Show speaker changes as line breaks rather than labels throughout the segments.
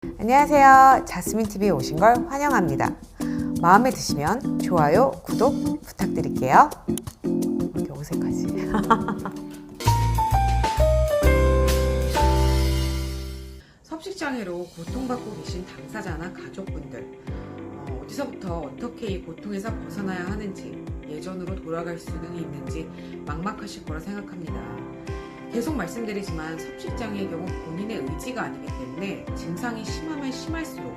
안녕하세요. 자스민TV에 오신 걸 환영합니다. 마음에 드시면 좋아요, 구독 부탁드릴게요. 왜 이렇게 어색하지? 섭식장애로 고통받고 계신 당사자나 가족분들, 어디서부터 어떻게 이 고통에서 벗어나야 하는지, 예전으로 돌아갈 수는 있는지 막막하실 거라 생각합니다. 계속 말씀드리지만 섭식장애의 경우 본인의 의지가 아니기 때문에 증상이 심하면 심할수록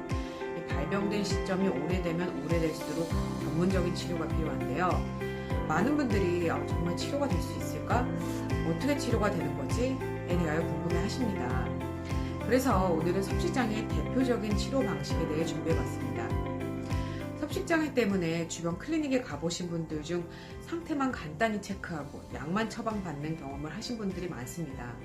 발병된 시점이 오래되면 오래될수록 전문적인 치료가 필요한데요. 많은 분들이 정말 치료가 될 수 있을까? 어떻게 치료가 되는 거지? 에 대하여 궁금해 하십니다. 그래서 오늘은 섭식장애의 대표적인 치료 방식에 대해 준비해봤습니다. 섭식장애 때문에 주변 클리닉에 가보신 분들 중 상태만 간단히 체크하고 약만 처방받는 경험을 하신 분들이 많습니다.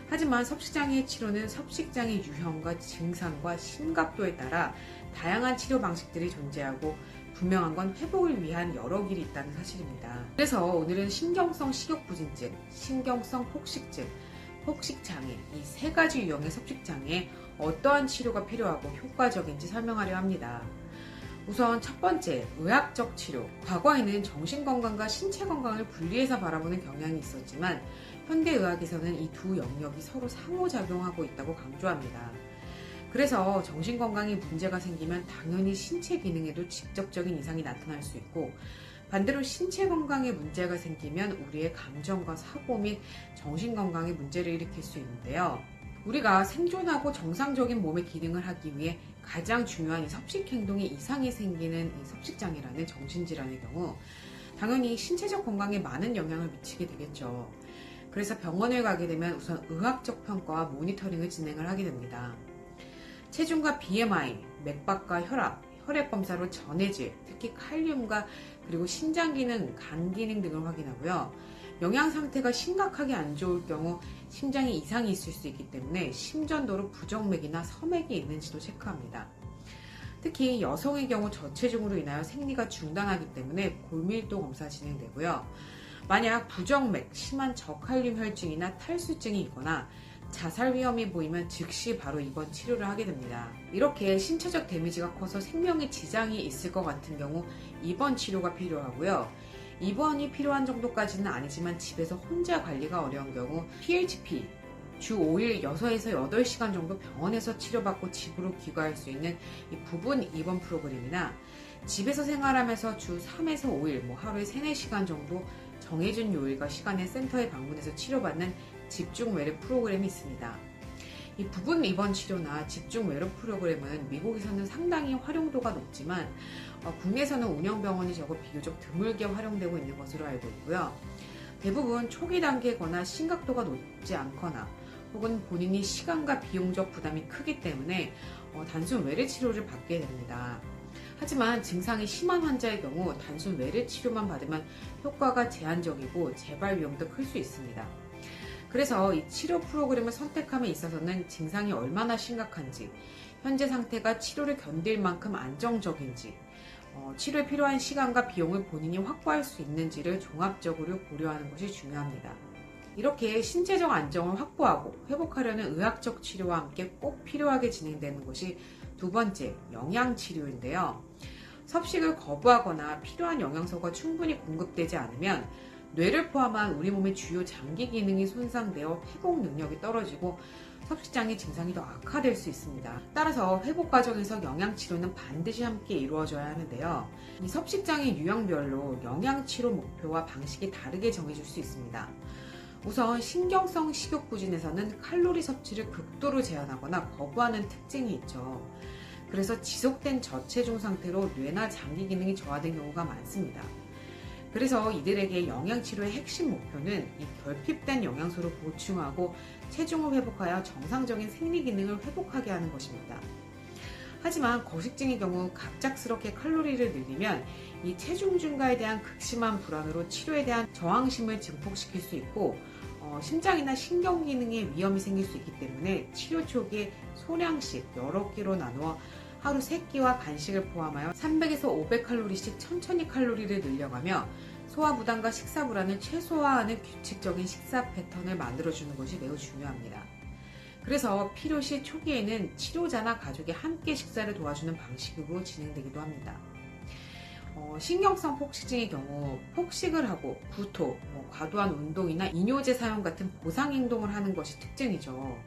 하지만 섭식장애의 치료는 섭식장애 유형과 증상과 심각도에 따라 다양한 치료 방식들이 존재하고 분명한 건 회복을 위한 여러 길이 있다는 사실입니다. 그래서 오늘은 신경성 식욕부진증, 신경성 폭식증, 폭식장애 이 세 가지 유형의 섭식장애에 어떠한 치료가 필요하고 효과적인지 설명하려 합니다. 우선 첫 번째, 의학적 치료. 과거에는 정신건강과 신체건강을 분리해서 바라보는 경향이 있었지만 현대의학에서는 이 두 영역이 서로 상호작용하고 있다고 강조합니다. 그래서 정신건강에 문제가 생기면 당연히 신체 기능에도 직접적인 이상이 나타날 수 있고 반대로 신체 건강에 문제가 생기면 우리의 감정과 사고 및 정신건강에 문제를 일으킬 수 있는데요. 우리가 생존하고 정상적인 몸의 기능을 하기 위해 가장 중요한 이 섭식 행동에 이상이 생기는 이 섭식장애라는 정신질환의 경우 당연히 신체적 건강에 많은 영향을 미치게 되겠죠. 그래서 병원에 가게 되면 우선 의학적 평가와 모니터링을 진행을 하게 됩니다. 체중과 BMI, 맥박과 혈압, 혈액 검사로 전해질, 특히 칼륨과 그리고 신장 기능, 간 기능 등을 확인하고요. 영양 상태가 심각하게 안 좋을 경우 심장에 이상이 있을 수 있기 때문에 심전도로 부정맥이나 섬액이 있는지도 체크합니다. 특히 여성의 경우 저체중으로 인하여 생리가 중단하기 때문에 골밀도 검사 진행되고요. 만약 부정맥, 심한 저칼륨 혈증이나 탈수증이 있거나 자살 위험이 보이면 즉시 바로 입원 치료를 하게 됩니다. 이렇게 신체적 데미지가 커서 생명에 지장이 있을 것 같은 경우 입원 치료가 필요하고요. 입원이 필요한 정도까지는 아니지만 집에서 혼자 관리가 어려운 경우 PHP, 주 5일 6에서 8시간 정도 병원에서 치료받고 집으로 귀가할 수 있는 이 부분 입원 프로그램이나 집에서 생활하면서 주 3에서 5일, 하루에 3, 4시간 정도 정해진 요일과 시간에 센터에 방문해서 치료받는 집중 외래 프로그램이 있습니다. 이 부분 입원 치료나 집중 외래 프로그램은 미국에서는 상당히 활용도가 높지만 국내에서는 운영 병원이 비교적 드물게 활용되고 있는 것으로 알고 있고요. 대부분 초기 단계거나 심각도가 높지 않거나 혹은 본인이 시간과 비용적 부담이 크기 때문에 단순 외래 치료를 받게 됩니다. 하지만 증상이 심한 환자의 경우 단순 외래 치료만 받으면 효과가 제한적이고 재발 위험도 클 수 있습니다. 그래서 이 치료 프로그램을 선택함에 있어서는 증상이 얼마나 심각한지, 현재 상태가 치료를 견딜 만큼 안정적인지, 치료에 필요한 시간과 비용을 본인이 확보할 수 있는지를 종합적으로 고려하는 것이 중요합니다. 이렇게 신체적 안정을 확보하고 회복하려는 의학적 치료와 함께 꼭 필요하게 진행되는 것이 두 번째, 영양치료인데요. 섭식을 거부하거나 필요한 영양소가 충분히 공급되지 않으면 뇌를 포함한 우리 몸의 주요 장기 기능이 손상되어 회복 능력이 떨어지고 섭식장애 증상이 더 악화될 수 있습니다. 따라서 회복 과정에서 영양치료는 반드시 함께 이루어져야 하는데요. 이 섭식장애 유형별로 영양치료 목표와 방식이 다르게 정해질 수 있습니다. 우선 신경성 식욕부진에서는 칼로리 섭취를 극도로 제한하거나 거부하는 특징이 있죠. 그래서 지속된 저체중 상태로 뇌나 장기 기능이 저하된 경우가 많습니다. 그래서 이들에게 영양치료의 핵심 목표는 이 결핍된 영양소를 보충하고 체중을 회복하여 정상적인 생리 기능을 회복하게 하는 것입니다. 하지만 거식증의 경우 갑작스럽게 칼로리를 늘리면 이 체중 증가에 대한 극심한 불안으로 치료에 대한 저항심을 증폭시킬 수 있고 심장이나 신경 기능에 위험이 생길 수 있기 때문에 치료 초기에 소량씩 여러 끼로 나누어 하루 3끼와 간식을 포함하여 300에서 500칼로리씩 천천히 칼로리를 늘려가며 소화 부담과 식사 불안을 최소화하는 규칙적인 식사 패턴을 만들어주는 것이 매우 중요합니다. 그래서 필요시 초기에는 치료자나 가족이 함께 식사를 도와주는 방식으로 진행되기도 합니다. 신경성 폭식증의 경우 폭식을 하고 구토, 과도한 운동이나 이뇨제 사용 같은 보상 행동을 하는 것이 특징이죠.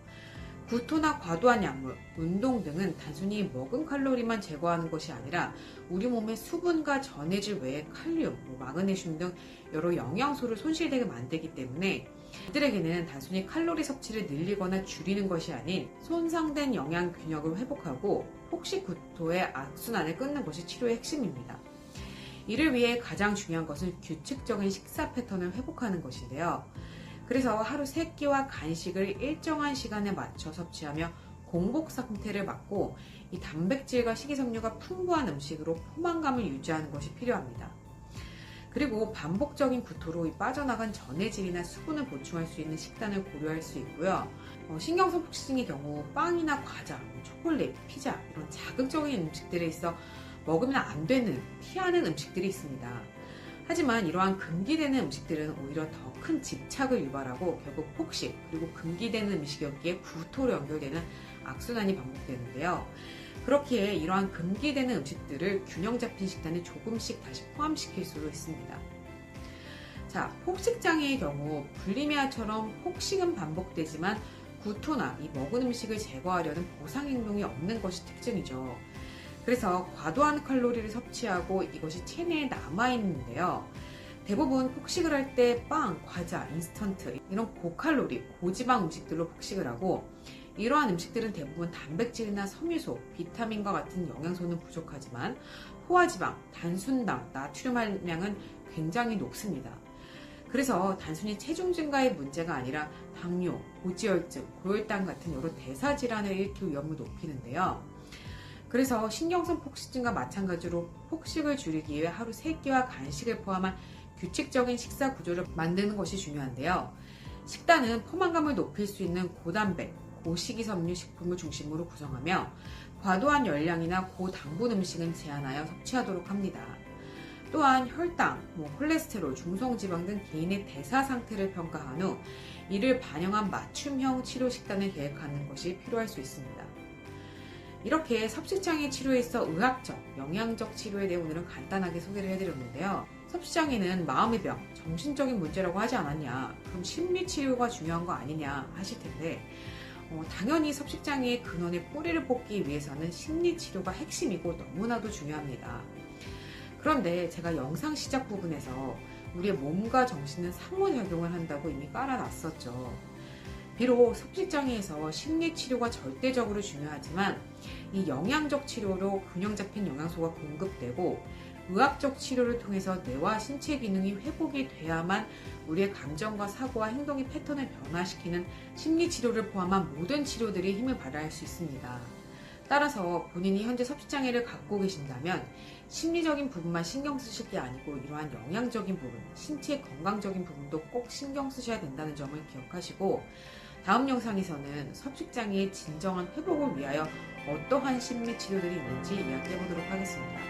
구토나 과도한 약물, 운동 등은 단순히 먹은 칼로리만 제거하는 것이 아니라 우리 몸의 수분과 전해질 외에 칼륨, 마그네슘 등 여러 영양소를 손실되게 만들기 때문에 이들에게는 단순히 칼로리 섭취를 늘리거나 줄이는 것이 아닌 손상된 영양 균형을 회복하고 폭식 구토의 악순환을 끊는 것이 치료의 핵심입니다. 이를 위해 가장 중요한 것은 규칙적인 식사 패턴을 회복하는 것인데요. 그래서 하루 3끼와 간식을 일정한 시간에 맞춰 섭취하며 공복 상태를 막고 이 단백질과 식이섬유가 풍부한 음식으로 포만감을 유지하는 것이 필요합니다. 그리고 반복적인 구토로 빠져나간 전해질이나 수분을 보충할 수 있는 식단을 고려할 수 있고요. 신경성 폭식증의 경우 빵이나 과자, 초콜릿, 피자 이런 자극적인 음식들에 있어 먹으면 안 되는, 피하는 음식들이 있습니다. 하지만 이러한 금기되는 음식들은 오히려 더 큰 집착을 유발하고 결국 폭식, 그리고 금기되는 음식이었기에 구토로 연결되는 악순환이 반복되는데요. 그렇기에 이러한 금기되는 음식들을 균형 잡힌 식단에 조금씩 다시 포함시킬 수도 있습니다. 자, 폭식장애의 경우 불리미아처럼 폭식은 반복되지만 구토나 이 먹은 음식을 제거하려는 보상행동이 없는 것이 특징이죠. 그래서 과도한 칼로리를 섭취하고 이것이 체내에 남아있는데요. 대부분 폭식을 할 때 빵, 과자, 인스턴트 이런 고칼로리, 고지방 음식들로 폭식을 하고 이러한 음식들은 대부분 단백질이나 섬유소, 비타민과 같은 영양소는 부족하지만 포화지방, 단순당, 나트륨 함량은 굉장히 높습니다. 그래서 단순히 체중 증가의 문제가 아니라 당뇨, 고지혈증, 고혈당 같은 여러 대사질환을 일으킬 위험을 높이는데요. 그래서 신경성 폭식증과 마찬가지로 폭식을 줄이기 위해 하루 3끼와 간식을 포함한 규칙적인 식사 구조를 만드는 것이 중요한데요. 식단은 포만감을 높일 수 있는 고단백, 고식이섬유 식품을 중심으로 구성하며 과도한 열량이나 고당분 음식은 제한하여 섭취하도록 합니다. 또한 혈당, 콜레스테롤, 중성지방 등 개인의 대사 상태를 평가한 후 이를 반영한 맞춤형 치료 식단을 계획하는 것이 필요할 수 있습니다. 이렇게 섭식장애 치료에 있어 의학적, 영양적 치료에 대해 오늘은 간단하게 소개를 해드렸는데요. 섭식장애는 마음의 병, 정신적인 문제라고 하지 않았냐, 그럼 심리치료가 중요한 거 아니냐 하실 텐데 당연히 섭식장애의 근원의 뿌리를 뽑기 위해서는 심리치료가 핵심이고 너무나도 중요합니다. 그런데 제가 영상 시작 부분에서 우리의 몸과 정신은 상호작용을 한다고 이미 깔아놨었죠. 비록 섭식장애에서 심리치료가 절대적으로 중요하지만 이 영양적 치료로 균형 잡힌 영양소가 공급되고 의학적 치료를 통해서 뇌와 신체 기능이 회복이 돼야만 우리의 감정과 사고와 행동의 패턴을 변화시키는 심리치료를 포함한 모든 치료들이 힘을 발휘할 수 있습니다. 따라서 본인이 현재 섭식장애를 갖고 계신다면 심리적인 부분만 신경 쓰실 게 아니고 이러한 영양적인 부분, 신체 건강적인 부분도 꼭 신경 쓰셔야 된다는 점을 기억하시고 다음 영상에서는 섭식장애의 진정한 회복을 위하여 어떠한 심리치료들이 있는지 이야기해 보도록 하겠습니다.